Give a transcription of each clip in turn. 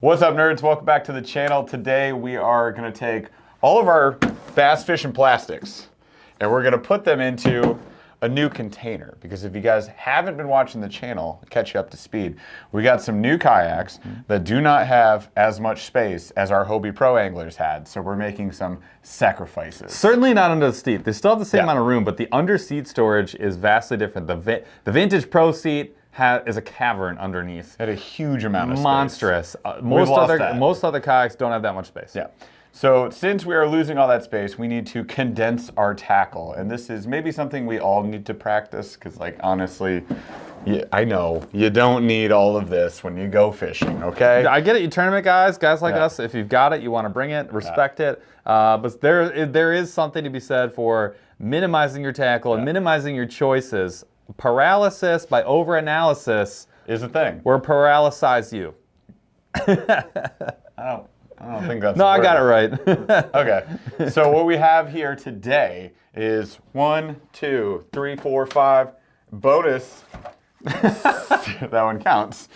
What's up, nerds? Welcome back to the channel. Today we are going to take all of our bass fishing plastics and we're going to put them into a new container, because if you guys haven't been watching the channel, catch you up to speed, we got some new kayaks that do not have as much space as our Hobie Pro anglers had, so we're making some sacrifices. Certainly not under the seat. They still have the same amount of room, but the under seat storage is vastly different. The Vintage Pro seat is a cavern underneath. Had a huge amount of space. Monstrous. Most other kayaks don't have that much space. Yeah. So since we are losing all that space, we need to condense our tackle. And this is maybe something we all need to practice, because like honestly, I know you don't need all of this when you go fishing, okay? I get it, you tournament guys like us, if you've got it, you want to bring it, respect it. But there is something to be said for minimizing your tackle and minimizing your choices. Paralysis by overanalysis is a thing. Or paralysize you. I don't think that's No, I got it right. Okay, so what we have here today is 1, 2, 3, 4, 5, bonus, that one counts.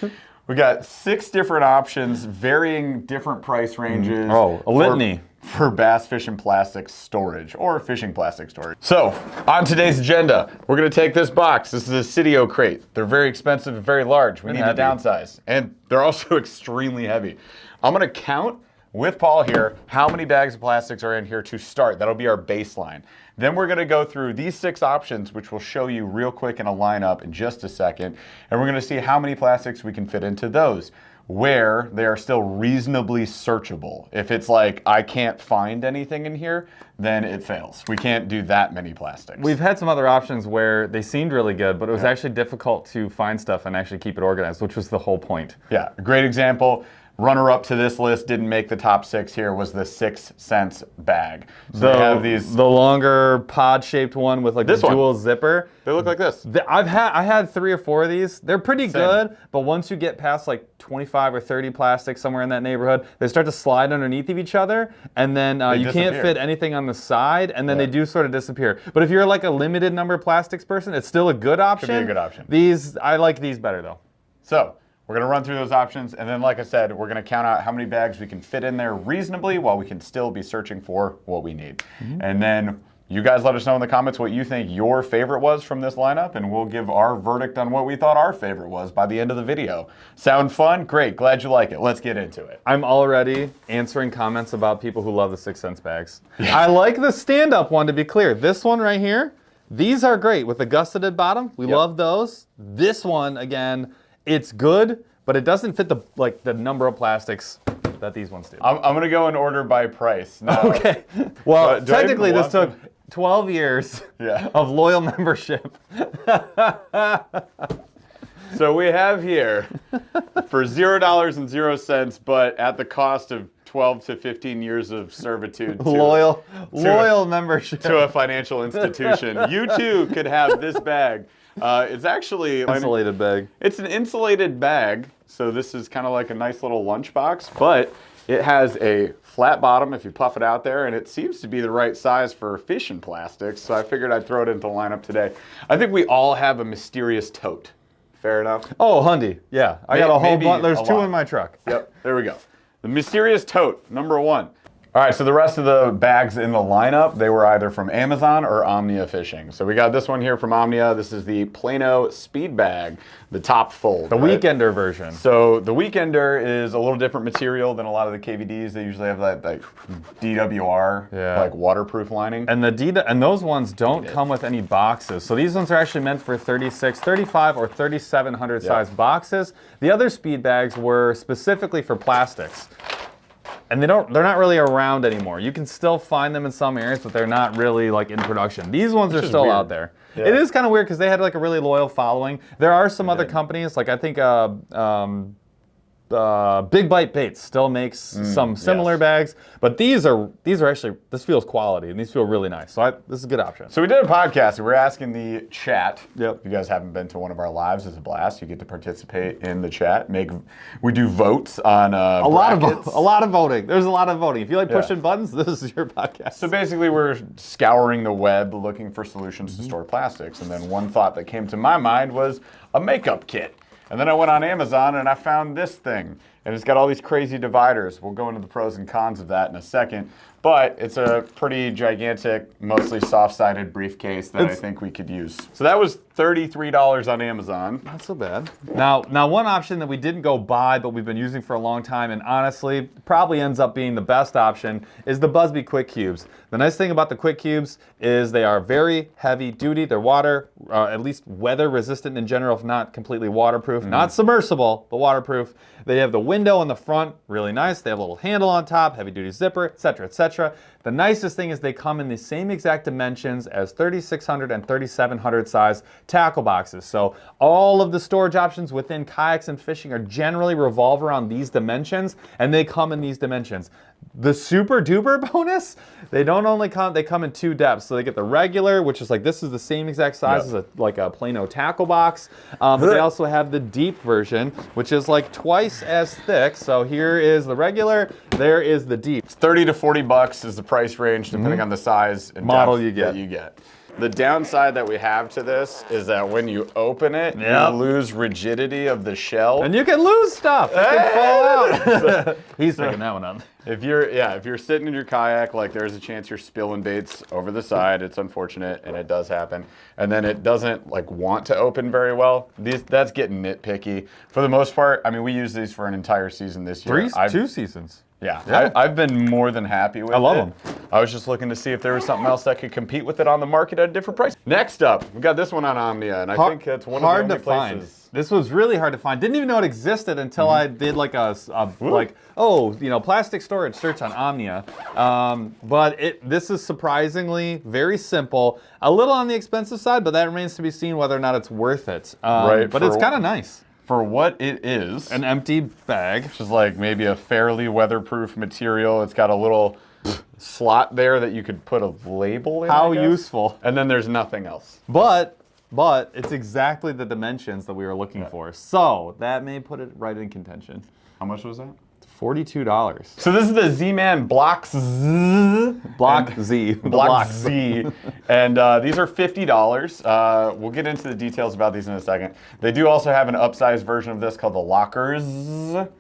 We got 6 different options, varying different price ranges. Oh, a litany. For bass fishing plastic storage or fishing plastic storage. So on today's agenda, we're gonna take this box. This is a Cydio crate. They're very expensive and very large. We need to downsize. And they're also extremely heavy. I'm gonna count with Paul here how many bags of plastics are in here to start. That'll be our baseline. Then we're gonna go through these 6 options, which we'll show you real quick in a lineup in just a second. And we're gonna see how many plastics we can fit into those, where they are still reasonably searchable. If it's like, I can't find anything in here, then it fails. We can't do that many plastics. We've had some other options where they seemed really good, but it was actually difficult to find stuff and actually keep it organized, which was the whole point. Yeah, a great example. Runner-up to this list, didn't make the top 6 here, was the 6 cents bag. So they have these, the longer pod-shaped one with like the dual zipper. They look like this. I had 3 or 4 of these. They're pretty good, but once you get past like 25 or 30 plastics, somewhere in that neighborhood, they start to slide underneath of each other, and then you can't fit anything on the side, and then they do sort of disappear. But if you're like a limited number of plastics person, it's still a good option. Could be a good option. I like these better though. So we're gonna run through those options, and then like I said, we're gonna count out how many bags we can fit in there reasonably while we can still be searching for what we need. And then you guys let us know in the comments what you think your favorite was from this lineup, and we'll give our verdict on what we thought our favorite was by the end of the video. Sound fun? Great, glad you like it. Let's get into it. I'm already answering comments about people who love the 6 cents bags. I like the stand-up one, to be clear. This one right here, these are great with the gusseted bottom. We love those. This one, again, it's good, but it doesn't fit the number of plastics that these ones do. I'm gonna go in order by price. Now, okay. Well, technically this took 12 years of loyal membership. So we have here for $0.00, but at the cost of 12 to 15 years of servitude to loyal membership to a financial institution. You too could have this bag. It's actually insulated bag. It's an insulated bag, so this is kind of like a nice little lunchbox, but it has a flat bottom if you puff it out there, and it seems to be the right size for fishing plastics, so I figured I'd throw it into the lineup today. I think we all have a mysterious tote. Fair enough? Oh, Hundy. Yeah, I got a whole bunch. There's 2 in my truck. Yep, there we go. The mysterious tote, number 1. All right, so the rest of the bags in the lineup, they were either from Amazon or Omnia Fishing. So we got this one here from Omnia. This is the Plano Speed Bag, the top fold. The Weekender version. So the Weekender is a little different material than a lot of the KVDs. They usually have that like DWR, like waterproof lining. And those ones don't come with any boxes. So these ones are actually meant for 36, 35, or 3700 size boxes. The other speed bags were specifically for plastics. And they're not really around anymore. You can still find them in some areas, but they're not really like in production. These ones are still out there. Yeah. It is kind of weird because they had like a really loyal following. There are some other companies, like I think Big Bite Baits still makes some similar bags, but these are actually, this feels quality, and these feel really nice. So this is a good option. So we did a podcast, and we're asking the chat. Yep. If you guys haven't been to one of our lives, it's a blast. You get to participate in the chat. We do votes on a lot of voting. There's a lot of voting. If you like pushing buttons, this is your podcast. So basically, we're scouring the web looking for solutions to store plastics, and then one thought that came to my mind was a makeup kit. And then I went on Amazon and I found this thing. and it's got all these crazy dividers. We'll go into the pros and cons of that in a second. But it's a pretty gigantic, mostly soft-sided briefcase that I think we could use. So that was $33 on Amazon. Not so bad. Now one option that we didn't go buy, but we've been using for a long time, and honestly, probably ends up being the best option, is the Busby Quick Cubes. The nice thing about the Quick Cubes is they are very heavy duty. They're water, at least weather resistant in general, if not completely waterproof. Not submersible, but waterproof. They have the window in the front, really nice. They have a little handle on top, heavy duty zipper, etc., etc. The nicest thing is they come in the same exact dimensions as 3600 and 3700 size tackle boxes. So all of the storage options within kayaks and fishing are generally revolve around these dimensions, and they come in these dimensions. The super duper bonus, they don't only come, they come in 2 depths. So they get the regular, which is like, this is the same exact size as like a Plano tackle box. But they also have the deep version, which is like twice as thick. So here is the regular, there is the deep. It's 30 to 40 bucks is the price range, depending on the size and model depth you get. that you get. The downside that we have to this is that when you open it, you lose rigidity of the shell. And you can lose stuff. It can fall out. He's picking that one up. If you're sitting in your kayak, like there's a chance you're spilling baits over the side. It's unfortunate, and it does happen. And then it doesn't like want to open very well. That's getting nitpicky. For the most part, I mean, we use these for an entire season this year. 2 seasons. Yeah, I've been more than happy with it. I love them. I was just looking to see if there was something else that could compete with it on the market at a different price. Next up, we got this one on Omnia, and I think it's one of the only places. This was really hard to find. Didn't even know it existed until I did like plastic storage search on Omnia. But this is surprisingly very simple. A little on the expensive side, but that remains to be seen whether or not it's worth it. Right. But it's kind of nice. For what it is. An empty bag. Which is like maybe a fairly weatherproof material. It's got a little slot there that you could put a label in. How useful. And then there's nothing else. But it's exactly the dimensions that we were looking for. So that may put it right in contention. How much was that? $42. So this is the Z-Man Block Z. Block Z. Block Z. And these are $50. We'll get into the details about these in a second. They do also have an upsized version of this called the Lockers.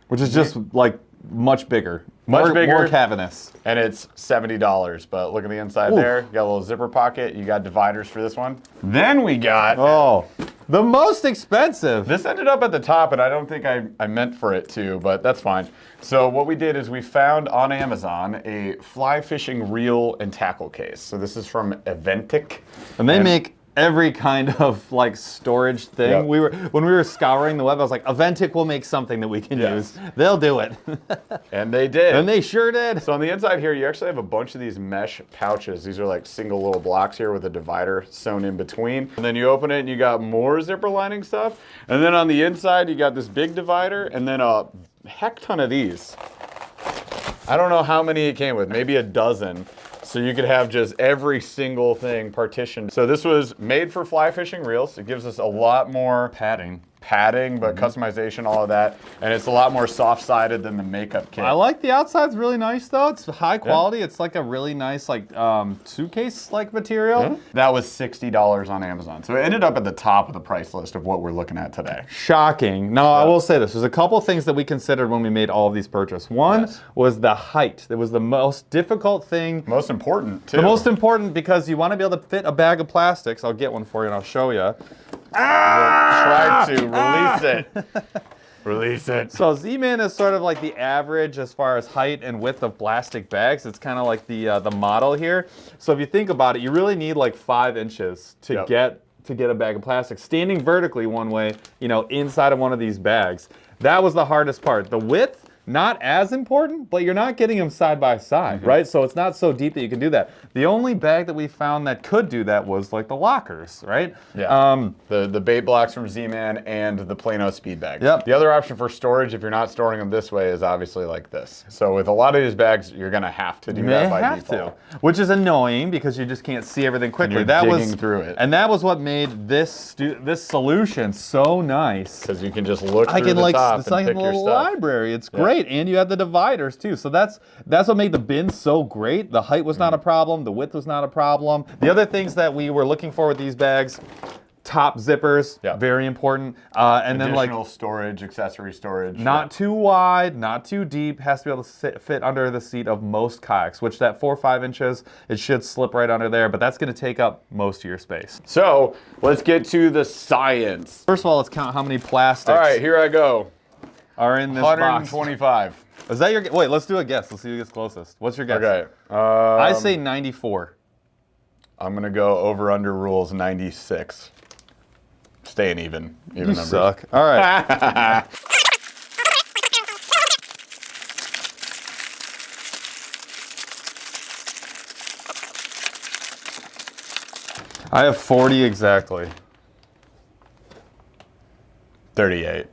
Which is just like much bigger. Much bigger. More cavernous. And it's $70. But look at the inside there. You got a little zipper pocket. You got dividers for this one. Then we got... Oh, the most expensive. This ended up at the top, and I don't think I meant for it to, but that's fine. So what we did is we found on Amazon a fly fishing reel and tackle case. So this is from Aventic. And they make every kind of like storage thing. Yep. When we were scouring the web, I was like, Aventic will make something that we can use. They'll do it. And they did. And they sure did. So on the inside here, you actually have a bunch of these mesh pouches. These are like single little blocks here with a divider sewn in between. And then you open it and you got more zipper lining stuff. And then on the inside, you got this big divider and then a heck ton of these. I don't know how many it came with, maybe a dozen. So you could have just every single thing partitioned. So this was made for fly fishing reels. It gives us a lot more padding, but customization, all of that. And it's a lot more soft-sided than the makeup kit. I like the outside's really nice though. It's high quality. It's like a really nice like suitcase-like material. That was $60 on Amazon. So it ended up at the top of the price list of what we're looking at today. Shocking. Now I will say this, there's a couple things that we considered when we made all of these purchases. One was the height. It was the most difficult thing. Most important too. The most important because you want to be able to fit a bag of plastics. I'll get one for you and I'll show you. Try to release it. Release it. So Z-Man is sort of like the average as far as height and width of plastic bags. It's kind of like the model here. So if you think about it, you really need like 5 inches to get a bag of plastic. Standing vertically one way, inside of one of these bags. That was the hardest part. The width, not as important, but you're not getting them side by side, right? So it's not so deep that you can do that. The only bag that we found that could do that was like the Lockers, right? Yeah. The bait blocks from Z-Man and the Plano speed bag. Yep. The other option for storage, if you're not storing them this way, is obviously like this. So with a lot of these bags, you're gonna have to do that by default. Which is annoying because you just can't see everything quickly. And you're digging through it. And that was what made this solution so nice. Because you can just look through the top it's and like pick a your little stuff. library. It's great. And you have the dividers too. So that's what made the bin so great. The height was not a problem. The width was not a problem. The other things that we were looking for with these bags, top zippers, very important. And then like additional storage, accessory storage. Not too wide, not too deep. Has to be able to fit under the seat of most kayaks, which that 4 or 5 inches, it should slip right under there, but that's gonna take up most of your space. So let's get to the science. First of all, let's count how many plastics. All right, here I go. Are in this box. 125. Is that your, wait, let's do a guess. Let's see who gets closest. What's your guess? Okay. I say 94. I'm gonna go over under rules 96. Staying even You numbers. suck. All right. I have 40 exactly. 38.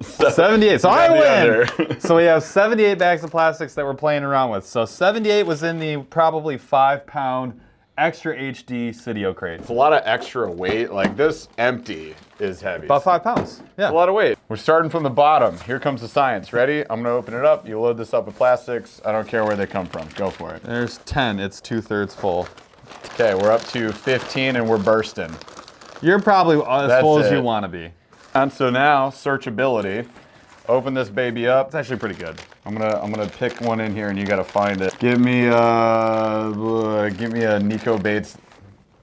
78. So I win. Under. So we have 78 bags of plastics that we're playing around with. So 78 was in the probably 5-pound extra HD Sitio crate. It's a lot of extra weight. Like this empty is heavy. About 5 pounds. Yeah. It's a lot of weight. We're starting from the bottom. Here comes the science. Ready? I'm gonna open it up. You load this up with plastics. I don't care where they come from. Go for it. There's 10. It's 2/3 full. Okay, we're up to 15 and we're bursting. You're probably as That's full as you it. want to be. And so now, searchability. Open this baby up. It's actually pretty good. I'm gonna pick one in here and you gotta find it. Give me a Nico Bates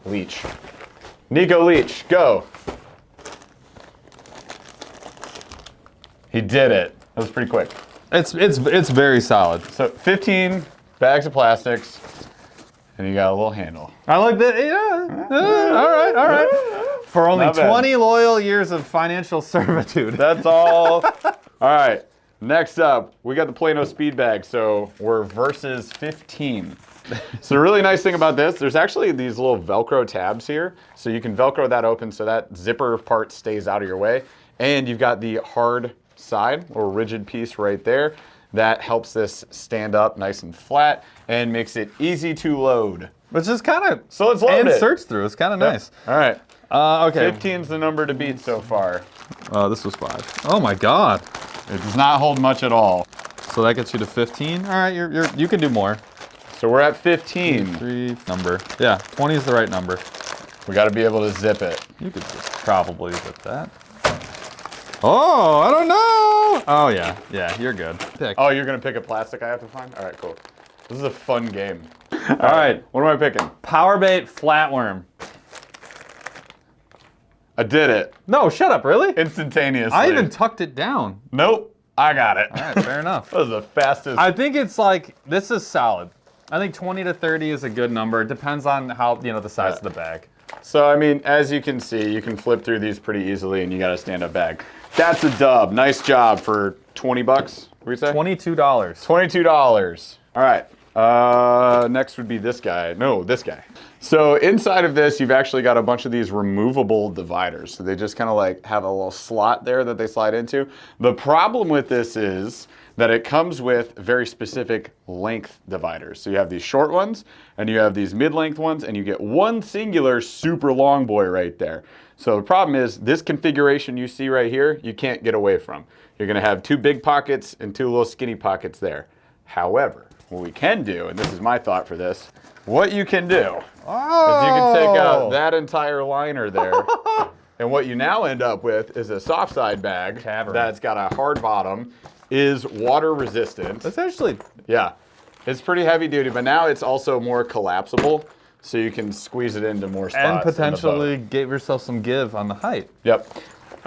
leech. Nico Leech, go. He did it. That was pretty quick. It's very solid. So 15 bags of plastics, and you got a little handle. I like that. Yeah. All right. For only Not bad. 20 loyal years of financial servitude. That's all. All right. Next up, we got the Plano speed bag. So we're versus 15. So the really nice thing about this, there's actually these little Velcro tabs here. So you can Velcro that open so that zipper part stays out of your way. And you've got the hard side or rigid piece right there that helps this stand up nice and flat and makes it easy to load. Which is kind of, So let's load and it. search through. It's kind of nice. All right. Okay. 15's the number to beat so far. This was 5. Oh my God. It does not hold much at all. So that gets you to 15. All right, you can do more. So we're at 15. 3 number. Yeah, 20 is the right number. We got to be able to zip it. You could just probably zip that. Oh, I don't know. Oh yeah, you're good. Pick. Oh, you're gonna pick a plastic I have to find? All right, cool. This is a fun game. All right, what am I picking? Power bait flatworm. I did it. No, shut up, really? Instantaneously. I even tucked it down. Nope, I got it. All right, fair enough. That was the fastest. I think it's like, this is solid. I think 20 to 30 is a good number. It depends on how, the size of the bag. So, I mean, as you can see, you can flip through these pretty easily and you got a stand-up bag. That's a dub. Nice job for 20 bucks, what do you say? $22. $22. All right. Next would be this guy. No, this guy. So inside of this, you've actually got a bunch of these removable dividers. So they just kind of like have a little slot there that they slide into. The problem with this is that it comes with very specific length dividers. So you have these short ones and you have these mid-length ones and you get one singular super long boy right there. So the problem is this configuration you see right here, you can't get away from. You're gonna have 2 big pockets and 2 little skinny pockets there. However, what we can do, and this is my thought for this, what you can do is you can take out that entire liner there, and what you now end up with is a soft side bag that's got a hard bottom, is water resistant. That's actually... Yeah, it's pretty heavy duty, but now it's also more collapsible, so you can squeeze it into more spots. And potentially give yourself some give on the height. Yep.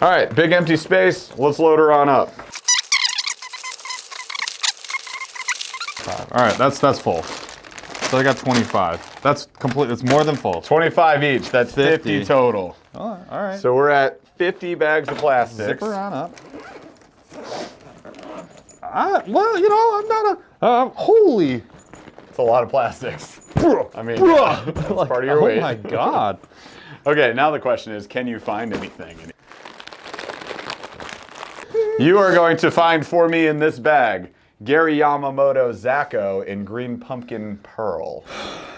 All right, big empty space. Let's load her on up. All right, that's full. So I got 25. That's complete. It's more than full. 25 each. That's 50 total. Oh, all right. So we're at 50 bags of plastics. Zipper on up. Well, I'm not a holy. It's a lot of plastics. I mean, that's part of your weight. Oh my God. Okay, now the question is, can you find anything? You are going to find for me in this bag Gary Yamamoto Zacco in Green Pumpkin Pearl.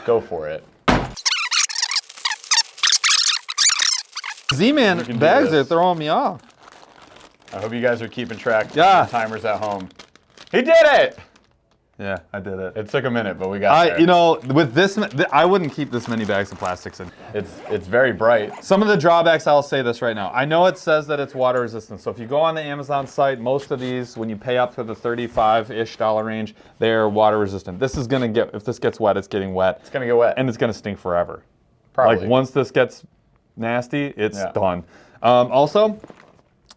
Go for it. Z-Man bags are throwing me off. I hope you guys are keeping track of Yeah. the timers at home. He did it! Yeah, I did it. It took a minute, but we got there. You know, with this, I wouldn't keep this many bags of plastics in. It's very bright. Some of the drawbacks, I'll say this right now. I know it says that it's water resistant. So if you go on the Amazon site, most of these, when you pay up to the $35-ish range, they're water resistant. This is gonna get, if this gets wet, it's getting wet. It's gonna get wet. And it's gonna stink forever. Probably. Like once this gets nasty, it's done. Also,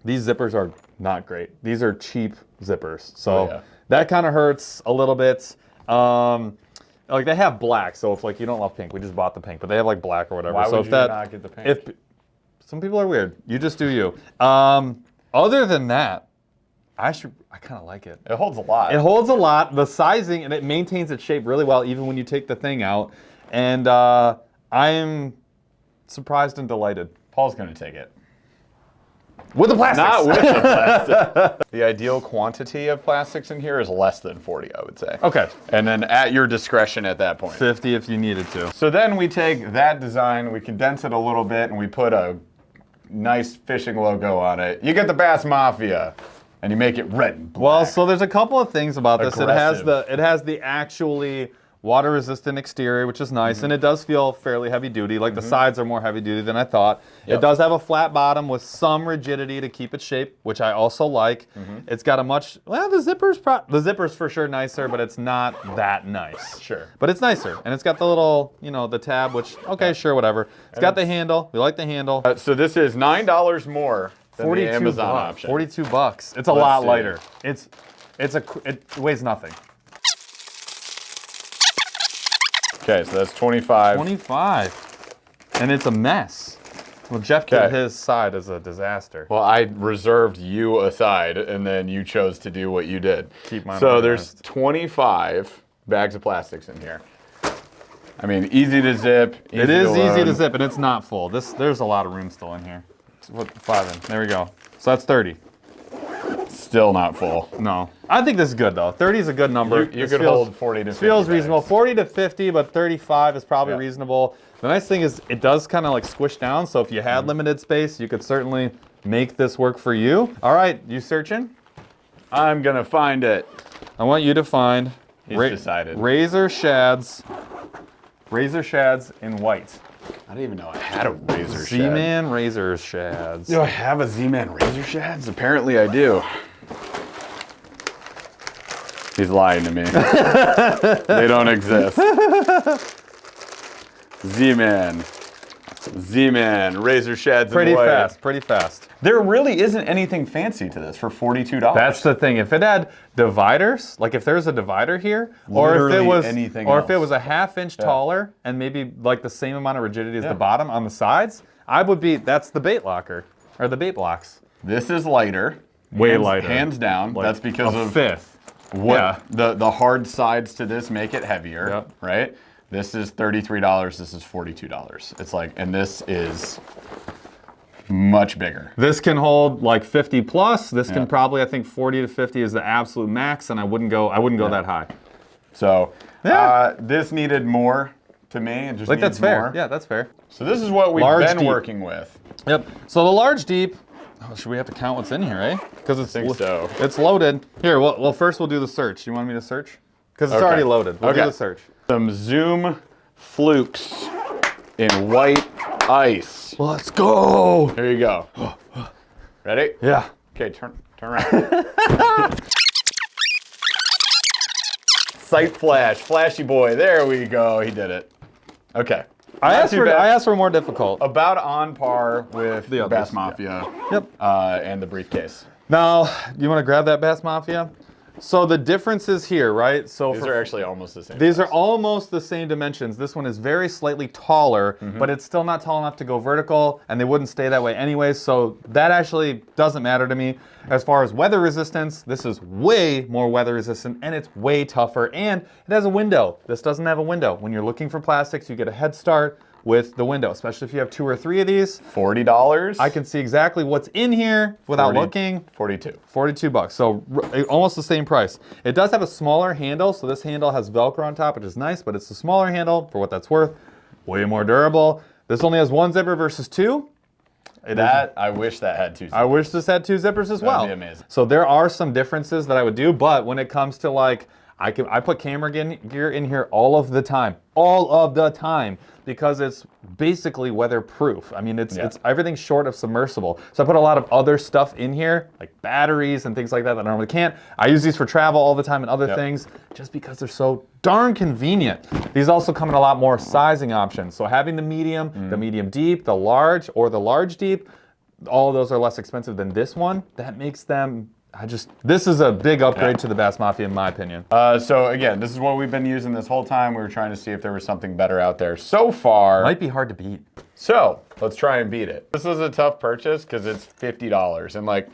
these zippers are not great. These are cheap zippers. So that kind of hurts a little bit. Like they have black, so if like you don't love pink, we just bought the pink, but they have like black or whatever. Why so would if you that, not get the pink? If some people are weird, you just do you. Other than that, I kind of like it. It holds a lot. It holds a lot. The sizing, and it maintains its shape really well, even when you take the thing out. And I'm surprised and delighted. Paul's gonna take it. With the plastics. Not with the plastic. The ideal quantity of plastics in here is less than 40, I would say. Okay. And then at your discretion at that point. 50 if you needed to. So then we take that design, we condense it a little bit, and we put a nice fishing logo on it. You get the Bass Mafia, and you make it red and black. Well, so there's a couple of things about this. Aggressive. It has the actually water resistant exterior, which is nice, and it does feel fairly heavy duty. Like the sides are more heavy duty than I thought. It does have a flat bottom with some rigidity to keep its shape, which I also like. It's got a much, well, the zipper's for sure nicer, but it's not that nice. Sure. But it's nicer, and it's got the little, you know, the tab, which, okay, sure, whatever. It's got the handle. We like the handle. So this is $9 more than the Amazon option. 42 bucks. It's a lot lighter. It weighs nothing. Okay, so that's 25. 25. And it's a mess. Well, Jeff did his side as a disaster. Well, I reserved you a side, and then you chose to do what you did. Keep mine So organized. there's 25 bags of plastics in here. I mean, easy to zip. It is easy to zip, and it's not full. There's a lot of room still in here. Put 5 in. There we go. So that's 30. Still not full. No. I think this is good, though. 30 is a good number. You could hold 40 to 50 feels bags. reasonable. 40 to 50, but 35 is probably reasonable. The nice thing is it does kind of like squish down, so if you had limited space, you could certainly make this work for you. All right, you searching? I'm gonna find it. I want you to find decided. razor shads in white. I didn't even know I had a razor shad. Z-Man razor shads. Do I have a Z-Man razor shads? Apparently I do. He's lying to me. They don't exist. Z-Man razor shads in white. Pretty fast. There really isn't anything fancy to this for $42. That's the thing. If it had dividers, like if there's a divider here, or if it was a half-inch taller and maybe like the same amount of rigidity as the bottom on the sides, that's the bait locker or the bait blocks. This is lighter. Way lighter. Hands down. Like that's because a of fifth. What the hard sides to this make it heavier, right? This is $33, this is $42. It's like, and this is much bigger. This can hold like 50 plus. This can probably, I think 40 to 50 is the absolute max, and I wouldn't go that high. So this needed more to me. It just like needs that's fair. more. Yeah, that's fair. So this is what we've been working with. Yep. So the large deep. Oh, should we have to count what's in here, eh? Because it's loaded. Here, well, first we'll do the search. You want me to search? Because it's already loaded. We'll do the search. Some Zoom flukes in white ice. Let's go. Here you go. Ready? Yeah. Okay, turn around. Sight flash, flashy boy. There we go. He did it. Okay. I asked for more difficult. About on par with the Bass Mafia. Yep. And the briefcase. Now, you want to grab that Bass Mafia? So the difference is here, right? So these are actually almost the same. These are almost the same dimensions. This one is very slightly taller, but it's still not tall enough to go vertical, and they wouldn't stay that way anyway, so that actually doesn't matter to me. As far as weather resistance, this is way more weather resistant, and it's way tougher, and it has a window. This doesn't have a window. When you're looking for plastics, you get a head start with the window, especially if you have 2 or 3 of these. $40. I can see exactly what's in here without looking. 42 bucks, so almost the same price. It does have a smaller handle, so this handle has Velcro on top, which is nice, but it's a smaller handle for what that's worth. Way more durable. This only has 1 zipper versus 2. I wish that had 2 zippers. I wish this had 2 zippers as well. That'd be amazing. So there are some differences that I would do, but when it comes to like, I put camera gear in here all of the time, because it's basically weatherproof. I mean, it's everything short of submersible. So I put a lot of other stuff in here, like batteries and things like that I normally can't. I use these for travel all the time and other things, just because they're so darn convenient. These also come in a lot more sizing options. So having the medium deep, the large, or the large deep, all of those are less expensive than this one. That makes them, this is a big upgrade to the Bass Mafia in my opinion. So again, this is what we've been using this whole time. We were trying to see if there was something better out there. So far. Might be hard to beat. So let's try and beat it. This was a tough purchase because it's $50. And like,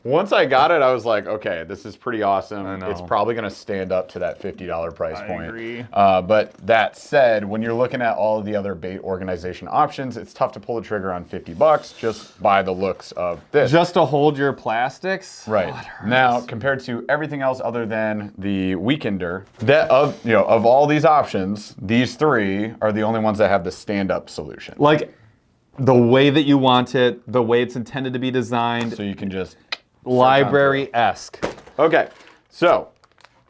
once I got it, I was like, okay, this is pretty awesome. It's probably gonna stand up to that $50 price point. I agree. But that said, when you're looking at all of the other bait organization options, it's tough to pull the trigger on $50 just by the looks of this. Just to hold your plastics? Right. Now, compared to everything else other than the Weekender, of all these options, these three are the only ones that have the stand-up solution. Like, the way that you want it, the way it's intended to be designed. So you can just... Library-esque. Okay, so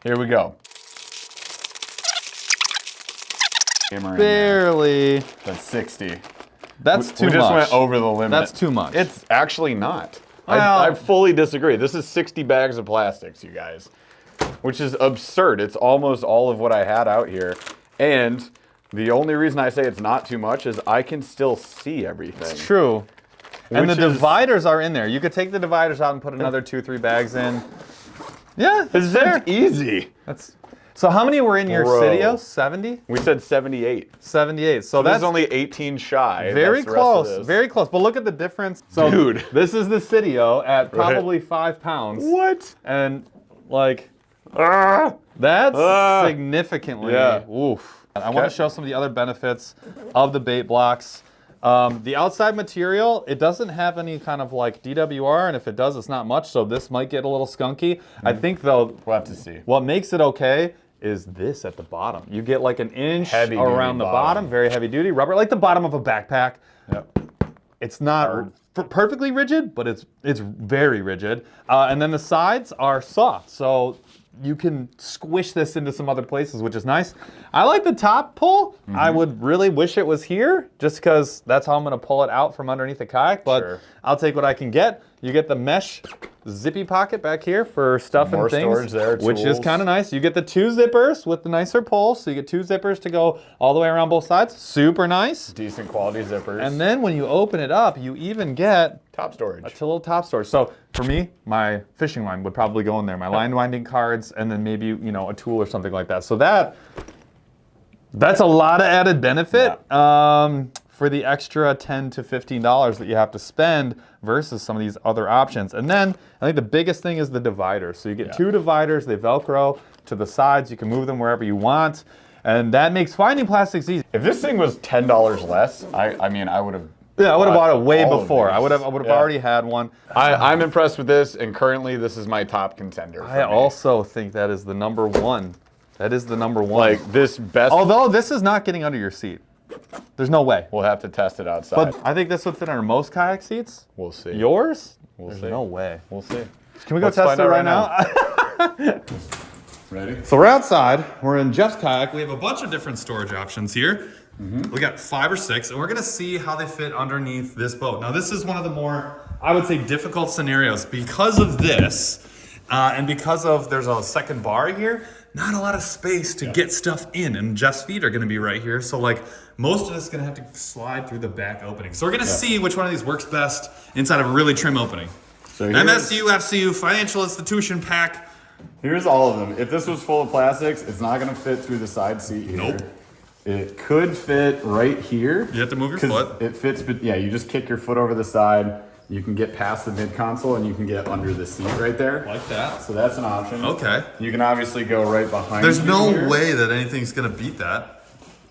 here we go. Barely. That's 60. That's too much. We just went over the limit. That's too much. It's actually not. Well, I fully disagree. This is 60 bags of plastics, you guys, which is absurd. It's almost all of what I had out here. And the only reason I say it's not too much is I can still see everything. It's true. And the dividers are in there. You could take the dividers out and put another 2-3 bags in. Yeah, it's that easy. So how many were in your Cydio? 70? We said 78. 78. So that's only 18 shy. Very close. Very close. But look at the difference. So dude, this is the Cydio at probably 5 pounds. What? And like, that's significantly. Oof. I want to show some of the other benefits of the bait blocks. The outside material, it doesn't have any kind of like DWR, and if it does, it's not much, so this might get a little skunky. I think though, we'll have to see. What makes it okay is this at the bottom. You get like an inch around the bottom, very heavy duty rubber, like the bottom of a backpack. Yep. It's not perfectly rigid, but it's very rigid. And then the sides are soft, so you can squish this into some other places, which is nice. I like the top pull. I would really wish it was here, just because that's how I'm gonna pull it out from underneath the kayak, but I'll take what I can get. You get the mesh zippy pocket back here for stuff and things, storage there, which is kind of nice. You get the 2 zippers with the nicer pull, so you get 2 zippers to go all the way around both sides. Super nice. Decent quality zippers. And then when you open it up, you even get top storage. A little top storage. So for me, my fishing line would probably go in there. My line winding cards, and then maybe a tool or something like that. So that's a lot of added benefit for the extra $10 to $15 that you have to spend versus some of these other options. And then I think the biggest thing is the dividers. So you get 2 dividers, they Velcro to the sides. You can move them wherever you want. And that makes finding plastics easy. If this thing was $10 less, I mean, I would have. Yeah, I would have bought it way before. I would have already had one. I'm impressed with this, and currently this is my top contender. I also think that is the number one. That is the number one. Like this best. Although this is not getting under your seat. There's no way. We'll have to test it outside. But I think this would fit under most kayak seats. We'll see. Yours? There's no way. We'll see. Can we go test it right now? Ready? So we're outside. We're in Jeff's kayak. We have a bunch of different storage options here. We got 5 or 6, and we're gonna see how they fit underneath this boat. Now this is one of the more, I would say, difficult scenarios because of this, and because of there's a second bar here. Not a lot of space to get stuff in, and Jeff's feet are gonna be right here. So like most of this is gonna have to slide through the back opening. So we're gonna see which one of these works best inside of a really trim opening. So MSU, FCU, financial institution pack. Here's all of them. If this was full of plastics, it's not gonna fit through the side seat here. Nope. It could fit right here. You have to move your foot. It fits, but yeah, you just kick your foot over the side. You can get past the mid console and you can get under the seat right there. Like that. So that's an option. Okay. You can obviously go right behind. There's no way that anything's gonna beat that.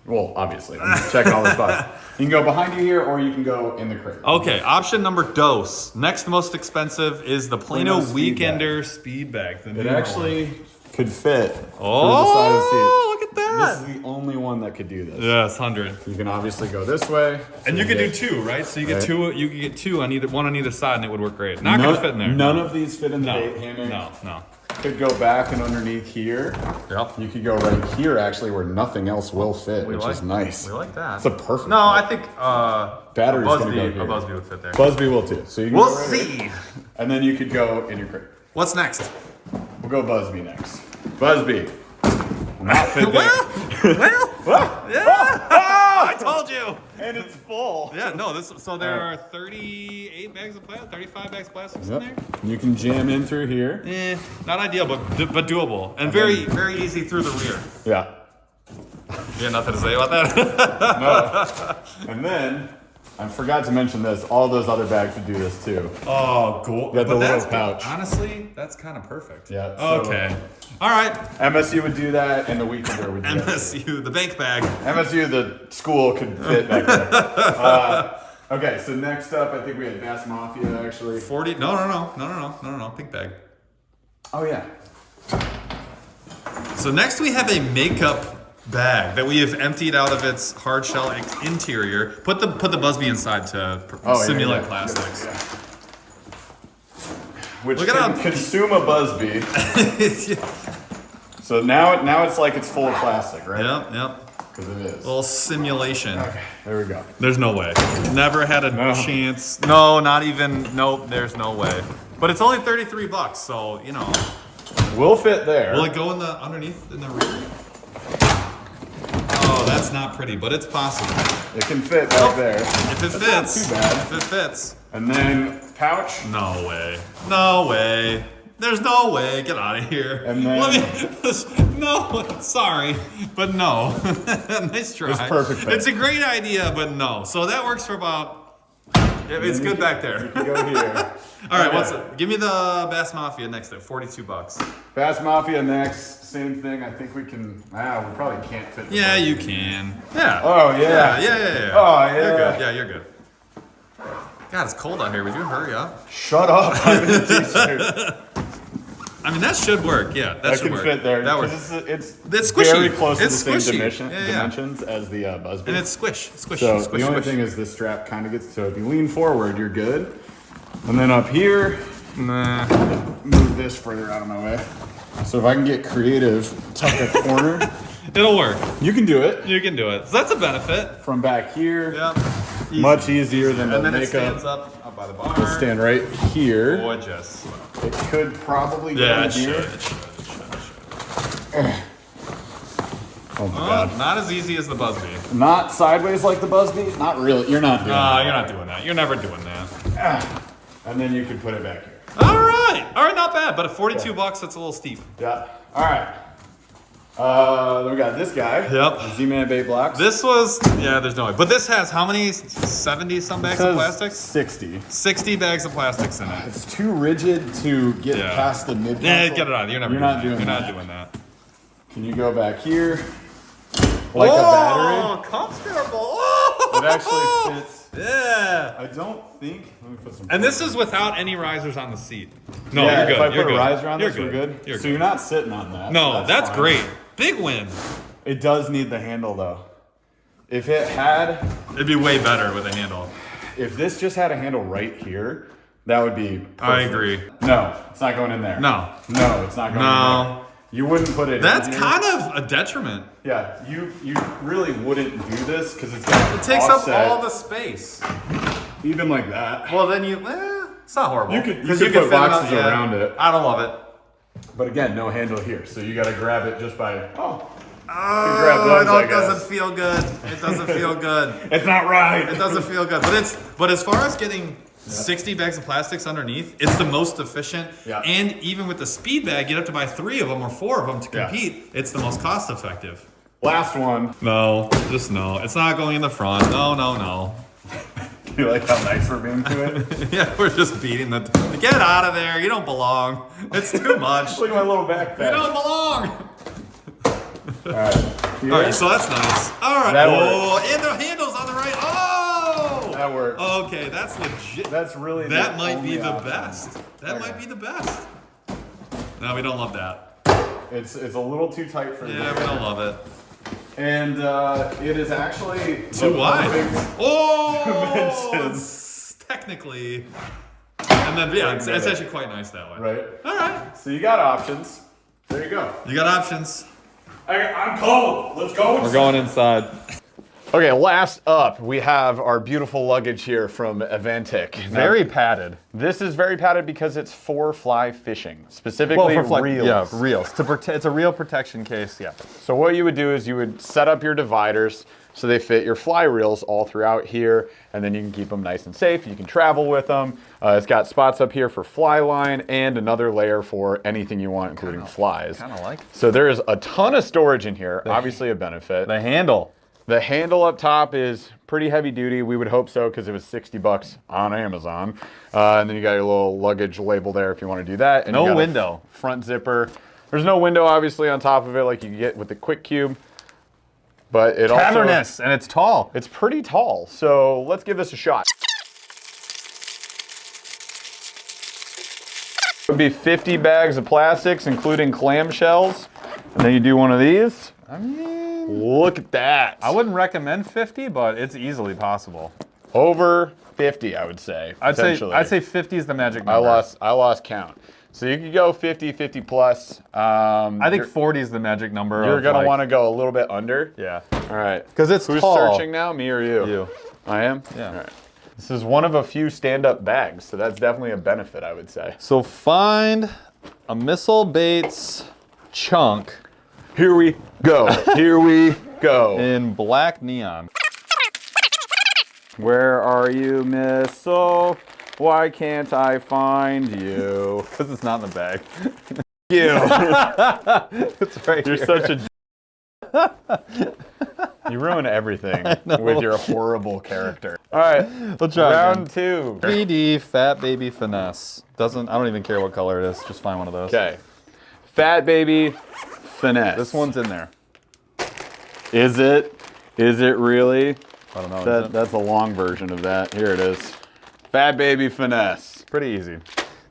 Well, obviously, I'm just checking all the spots. You can go behind you here, or you can go in the crate. Okay, option number dos. Next most expensive is the Plano Weekender Speed Bag. It actually could fit through the side of the seat. Look at that. This is the only one that could do this. Yes, 100. You can obviously go this way. And you can do 2, right? So you get 2. You can get 2 on one on either side, and it would work great. Not gonna fit in there. None of these fit in the bait hammock. No. could go back and underneath here. Yep. You could go right here, actually, where nothing else will fit, which is nice. We like that. It's a perfect No, I think battery's gonna go a here. Busby would fit there. Busby will too. So you can We'll go right see. here. And then you could go in your crate. What's next? We'll go Busby next. Busby. Not fit there. I told you. And it's full. Yeah, no, so there are 38 bags of plastic, 35 bags of plastics in there. You can jam in through here. Not ideal, but doable. And very easy through the rear. Yeah. You got nothing to say about that? No. And then, I forgot to mention this, all those other bags would do this too. Oh, cool. You got the little pouch. Honestly, that's kind of perfect. Yeah. So Okay. All right. MSU would do that, and the Weekender would do that. MSU, the bank bag. MSU, the school, could fit back there. Okay, so next up, I think we had Bass Mafia, actually. 40. No. Pink bag. Oh, yeah. So next we have a makeup bag that we have emptied out of its hard shell interior. Put the Busby inside to simulate plastics. Yeah. Which Look at can how- consume a Busby. So now it's like it's full of plastic, right? Yep. Because it is. Little simulation. Okay, there we go. There's no way. Never had a chance. No, not even. Nope. There's no way. But it's only $33, so you know. We'll fit there. Will it go in the underneath in the rear? Oh, that's not pretty, but it's possible. It can fit back there. If it That's fits. not too bad. If it fits. And then pouch. No way. No way. There's no way. Get out of here. And then- no, sorry, but no. Nice try. It's perfect fit. It's a great idea, but no. So that works for about. It's good back there. You can go here. All right, give me the Bass Mafia next at $42. Bass Mafia next. Same thing. I think we can. We probably can't fit. Yeah, you can. Yeah. Oh yeah. Yeah. Oh yeah. You're good. Yeah, you're good. God, it's cold out here. Would you hurry up? Shut up. I'm in a t-shirt. I mean, that should work. Yeah, that should can work. fit there. That works. It's squishy. very close to the It's same squishy. dimensions as the Busby. And it's squish. So the only thing is this strap kind of gets. So if you lean forward, you're good. And then up here, move this further out of my way. So if I can get creative, tuck a corner. It'll work. You can do it. You can do it. So that's a benefit. From back here. Yep. Much easier than And the then it makeup. stands up by the bar. It'll stand right here. Gorgeous. It could probably go Yeah, in it here. should. Oh my god. Not as easy as the Busby. Not sideways like the Busby? Not really. You're not doing that. You're not doing that. You're never doing that. And then you can put it back here. All right, not bad. But at $42, that's a little steep. Yeah. All right. Then we got this guy. Yep. Z-Man bait blocks. This was, there's no way. But this has how many? 70 some bags of plastics? 60. 60 bags of plastics in it. It's too rigid to get past the mid. Yeah, get it out. You're never not doing doing that. that. You're not doing that. Can you go back here? Like a battery? Oh, comfortable. Oh, It actually fits. Yeah. I don't think. Let me put some. And this is without any risers on the seat. No, Yeah, you're good. if I you're put good. a riser on you're this, we're good. You're so good. you're not sitting on that. No, so that's fine. great. Big win. It does need the handle though. If it had, It'd be way better with a handle. if this just had a handle right here, that would be perfect. I agree. No, it's not going in there. No. No, it's not going in No. there. You wouldn't put it That's in here. kind of a detriment. Yeah, you really wouldn't do this because it's got It takes offset, up all the space. even like that. Well, then it's not horrible. You could 'Cause put fit boxes around it. I don't love it. But again, no handle here, so you got to grab it just by. Grab Oh, those, no, I it doesn't guess. feel good. It doesn't feel good. It's not right. It doesn't feel good. But as far as getting 60 bags of plastics underneath, it's the most efficient. Yeah. And even with the speed bag, you have to buy 3 of them or 4 of them to Yeah. compete. It's the most cost effective. Last one. No, just no. It's not going in the front. No. You like how nice we're being to it? Yeah, we're just beating the. Get out of there. You don't belong. It's too much. Look at my little backpack. You don't belong. All right. Here. All right, so that's nice. All right. That And the handle's on the right. Oh. That works. Okay, that's legit. That's really. That the might only be the option. best. That might be the best. No, we don't love that. It's a little too tight for Yeah, the we don't love it. And it is actually Too the wide. perfect Oh, dimensions. it's technically. And then, yeah, it's actually quite nice that way. Right. All right. So you got options. There you go. You got options. I'm cold. Let's go. We're going inside. Okay, last up, we have our beautiful luggage here from Avantic. Very padded. This is very padded because it's for fly fishing, specifically reels. Yeah, reels. It's a reel protection case, yeah. So what you would do is you would set up your dividers so they fit your fly reels all throughout here, and then you can keep them nice and safe. You can travel with them. It's got spots up here for fly line and another layer for anything you want, including flies. Kind of like. So there is a ton of storage in here, obviously a benefit. The handle. The handle up top is pretty heavy duty. We would hope so because it was $60 on Amazon. And then you got your little luggage label there if you want to do that. And No window. Front zipper. There's no window obviously on top of it like you get with the Quick Cube. But it Cavernous, and it's tall. It's pretty tall. So let's give this a shot. It would be 50 bags of plastics, including clamshells. And then you do one of these. I mean, look at that. I wouldn't recommend 50, but it's easily possible. Over 50, I would say. I'd say 50 is the magic number. I lost count. So you could go 50, 50 plus. I think 40 is the magic number. You're gonna want to go a little bit under. Yeah. All right. Because it's Who's tall. searching now, me or you? You. I am? Yeah. All right. This is one of a few stand-up bags, so that's definitely a benefit, I would say. So find a missile baits chunk. Here we go. Here we go. In black neon. Where are you, Missile? Why can't I find you? Because it's not in the bag. You. It's right You're here. such a... You ruin everything with your horrible character. All right, Let's try round two. 3D Fat Baby Finesse. I don't even care what color it is. Just find one of those. Okay. Fat Baby Finesse. This one's in there. Is it? Is it really? I don't know. That's a long version of that. Here it is. Fat Baby Finesse. Pretty easy.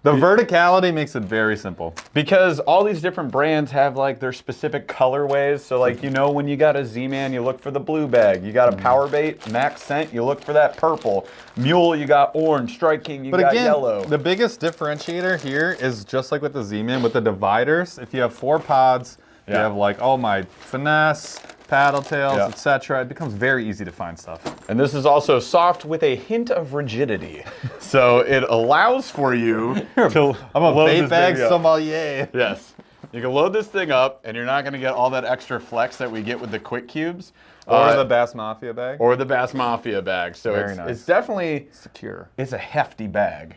The verticality makes it very simple. Because all these different brands have like their specific colorways. So like, you know, when you got a Z-Man, you look for the blue bag. You got a Power Bait, Max Scent, you look for that purple. Mule, you got orange. Strike King, you got yellow. The biggest differentiator here is just like with the Z-Man, with the dividers. If you have 4 pods, you have like, oh my, finesse, paddle tails, etc. It becomes very easy to find stuff. And this is also soft with a hint of rigidity. So it allows for you to I'm a load bait this bag baby up. sommelier. Yes. You can load this thing up and you're not gonna get all that extra flex that we get with the Quick Cubes. Or the Bass Mafia bag. Or the Bass Mafia bag. So Very nice. it's definitely Secure. It's a hefty bag.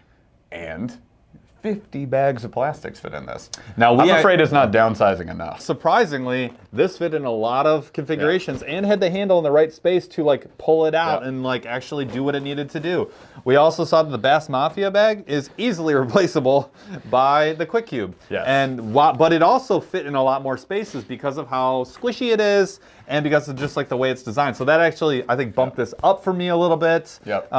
And 50 bags of plastics fit in this. Now I'm afraid it's not downsizing enough. Surprisingly, this fit in a lot of configurations and had the handle in the right space to like pull it out and like actually do what it needed to do. We also saw that the Bass Mafia bag is easily replaceable by the Quick Cube. Yes. But it also fit in a lot more spaces because of how squishy it is and because of just like the way it's designed. So that actually, I think, bumped this up for me a little bit. Yep.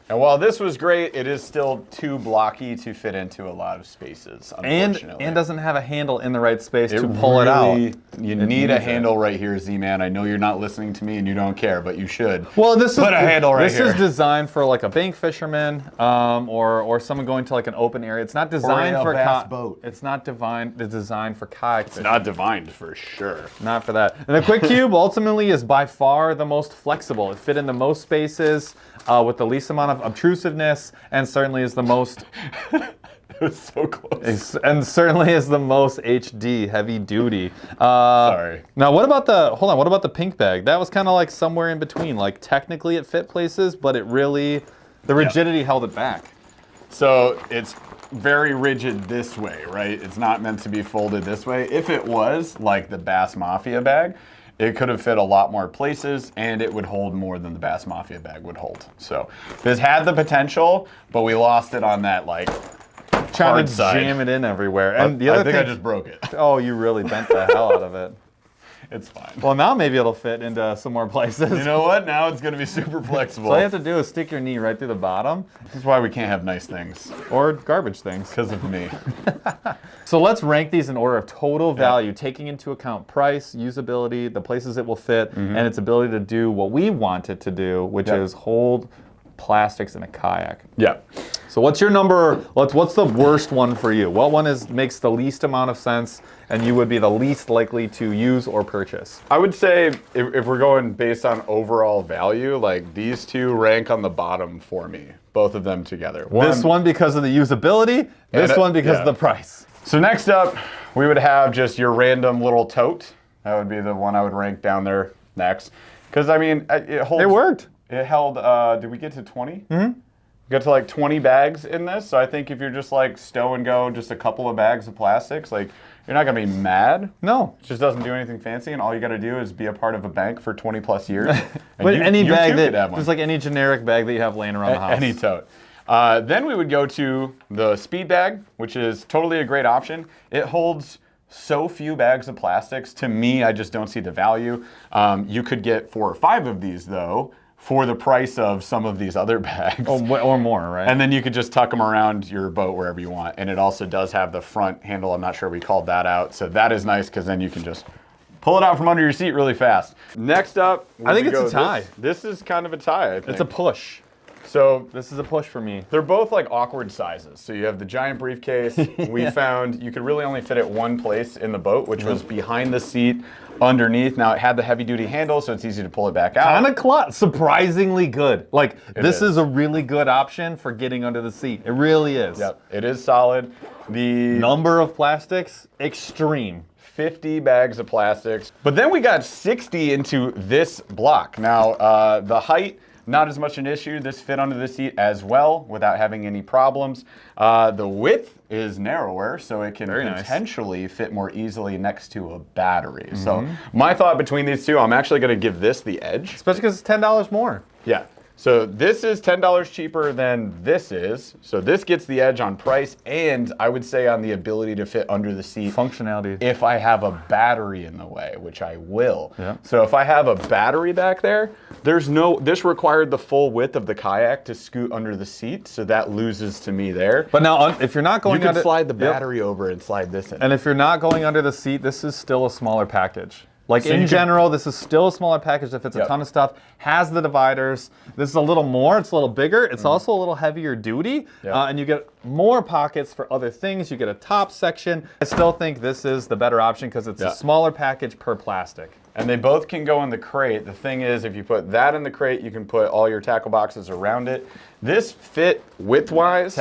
And while this was great, it is still too blocky to fit into a lot of spaces, unfortunately. And doesn't have a handle in the right space to pull it out. You need a handle right here, Z-Man. I know you're not listening to me and you don't care, but you should. Well, this Put a handle right here. This is designed for like a bank fisherman or someone going to like an open area. It's not designed for a bass boat. It's not designed for kayak fishing. It's not divined for sure. Not for that. And the Quick Cube ultimately is by far the most flexible. It fit in the most spaces with the least amount of obtrusiveness, and certainly is the most. It was so close. And certainly is the most HD, heavy duty. Sorry. Now, what about the pink bag? That was kind of like somewhere in between. Like technically it fit places, but it really, the rigidity held it back. So it's very rigid this way, right? It's not meant to be folded this way. If it was like the Bass Mafia bag, it could have fit a lot more places and it would hold more than the Bass Mafia bag would hold. So this had the potential, but we lost it on that like Trying hard to side. jam it in everywhere. And the other I think thing, I just broke it. oh, you really bent the hell out of it. It's fine. Well, now maybe it'll fit into some more places. You know what? Now it's gonna be super flexible. So all you have to do is stick your knee right through the bottom. This is why we can't have nice things. Or garbage things. Because of me. So let's rank these in order of total value, taking into account price, usability, the places it will fit, and its ability to do what we want it to do, which is hold plastics in a kayak. Yeah. So what's your number, what's the worst one for you? What one makes the least amount of sense and you would be the least likely to use or purchase? I would say if we're going based on overall value, like these two rank on the bottom for me, both of them together. This one because of the usability, this one because of the price. So next up, we would have just your random little tote. That would be the one I would rank down there next. Because I mean, it worked. It held, did we get to 20? Mm-hmm. We got to like 20 bags in this. So I think if you're just like stow and go, just a couple of bags of plastics, like you're not gonna be mad. No. It just doesn't do anything fancy, and all you gotta do is be a part of a bank for 20 plus years. But any bag just like any generic bag that you have laying around the house. Any tote. Then we would go to the speed bag, which is totally a great option. It holds so few bags of plastics. To me, I just don't see the value. You could get 4 or 5 of these though, for the price of some of these other bags. Or more, right? And then you could just tuck them around your boat wherever you want. And it also does have the front handle. I'm not sure we called that out. So that is nice because then you can just pull it out from under your seat really fast. Next up, I think it's a tie. This is kind of a tie, I think. It's a push. So this is a push for me. They're both like awkward sizes. So you have the giant briefcase. We found you could really only fit it one place in the boat, which was behind the seat, underneath. Now it had the heavy duty handle, so it's easy to pull it back out. Kind of surprisingly good. Like this is a really good option for getting under the seat. It really is. Yep, it is solid. The number of plastics, extreme. 50 bags of plastics. But then we got 60 into this block. Now the height, not as much an issue. This fit under the seat as well without having any problems. The width is narrower, so it can potentially fit more easily next to a battery. So my thought between these two, I'm actually gonna give this the edge. Especially because it's $10 more. Yeah. So this is $10 cheaper than this is. So this gets the edge on price, and I would say on the ability to fit under the seat. Functionality. If I have a battery in the way, which I will. Yeah. So if I have a battery back there, this required the full width of the kayak to scoot under the seat, so that loses to me there. But now, if you're not going you can slide the battery over and slide this in. And if you're not going under the seat, this is still a smaller package. Like in general, this is still a smaller package that fits a ton of stuff, has the dividers. This is a little more, it's a little bigger. It's also a little heavier duty, and you get more pockets for other things. You get a top section. I still think this is the better option because it's a smaller package per plastic. And they both can go in the crate. The thing is, if you put that in the crate, you can put all your tackle boxes around it. This fit width-wise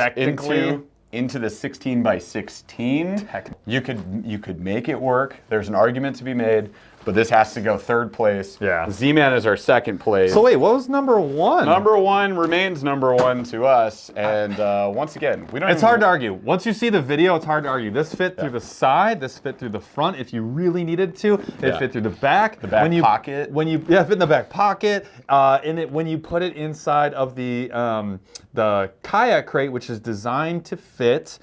into the 16 by 16. You could make it work. There's an argument to be made, but this has to go 3rd place. Yeah. Z-Man is our 2nd place. So wait, what was number 1? Number 1 remains number 1 to us, and once again, we don't. It's hard to argue. Once you see the video, it's hard to argue. This fit through the side. This fit through the front if you really needed to. It fit through the back. The back pocket. Fit in the back pocket. When you put it inside of the kayak crate, which is designed to fit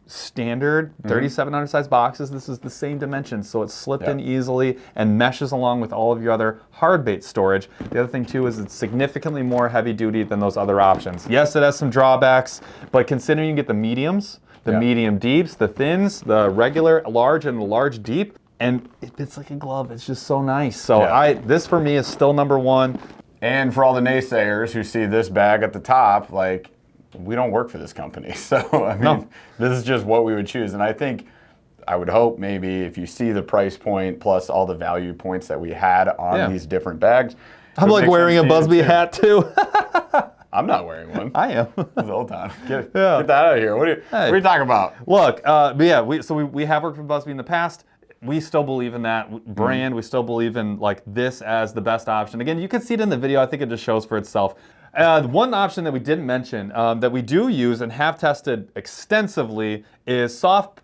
standard 3,700 size boxes. This is the same dimension, so it's slipped in easily and meshes along with all of your other hard bait storage. The other thing too is it's significantly more heavy duty than those other options. Yes, it has some drawbacks, but considering you get the mediums, the medium deeps, the thins, the regular large and the large deep, and it fits like a glove. It's just so nice. So this for me is still number 1. And for all the naysayers who see this bag at the top, like, we don't work for this company. So, I mean, this is just what we would choose. And I think, I would hope maybe if you see the price point plus all the value points that we had on these different bags. I'm like wearing a Busby hat too. I'm not wearing one. I am. Hold on. Get that out of here. What are you talking about? Look, we have worked with Busby in the past. We still believe in that brand. We still believe in like this as the best option. Again, you can see it in the video. I think it just shows for itself. One option that we didn't mention that we do use and have tested extensively is soft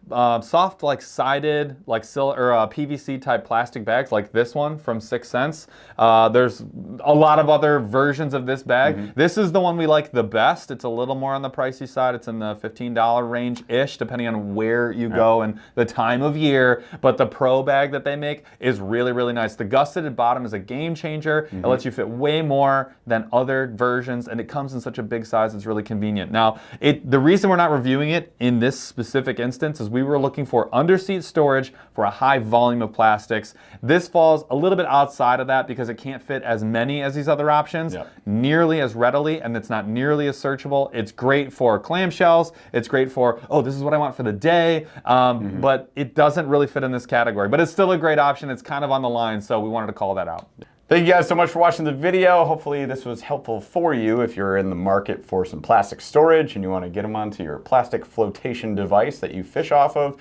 like sided like PVC type plastic bags like this one from 6 Cents. There's a lot of other versions of this bag. This is the one we like the best. It's a little more on the pricey side. It's in the $15 range-ish depending on where you go and the time of year. But the Pro bag that they make is really, really nice. The gusseted bottom is a game changer. It lets you fit way more than other versions versions, and it comes in such a big size, it's really convenient. Now, the reason we're not reviewing it in this specific instance is we were looking for underseat storage for a high volume of plastics. This falls a little bit outside of that because it can't fit as many as these other options, nearly as readily, and it's not nearly as searchable. It's great for clamshells. It's great for, oh, this is what I want for the day, but it doesn't really fit in this category. But it's still a great option. It's kind of on the line, so we wanted to call that out. Thank you guys so much for watching the video. Hopefully this was helpful for you if you're in the market for some plastic storage and you want to get them onto your plastic flotation device that you fish off of.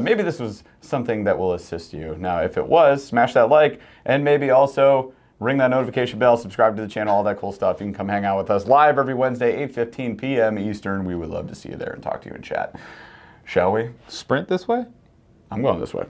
Maybe this was something that will assist you. Now, if it was, smash that like and maybe also ring that notification bell, subscribe to the channel, all that cool stuff. You can come hang out with us live every Wednesday, 8:15 p.m. Eastern. We would love to see you there and talk to you in chat. Shall we? Sprint this way? I'm going this way.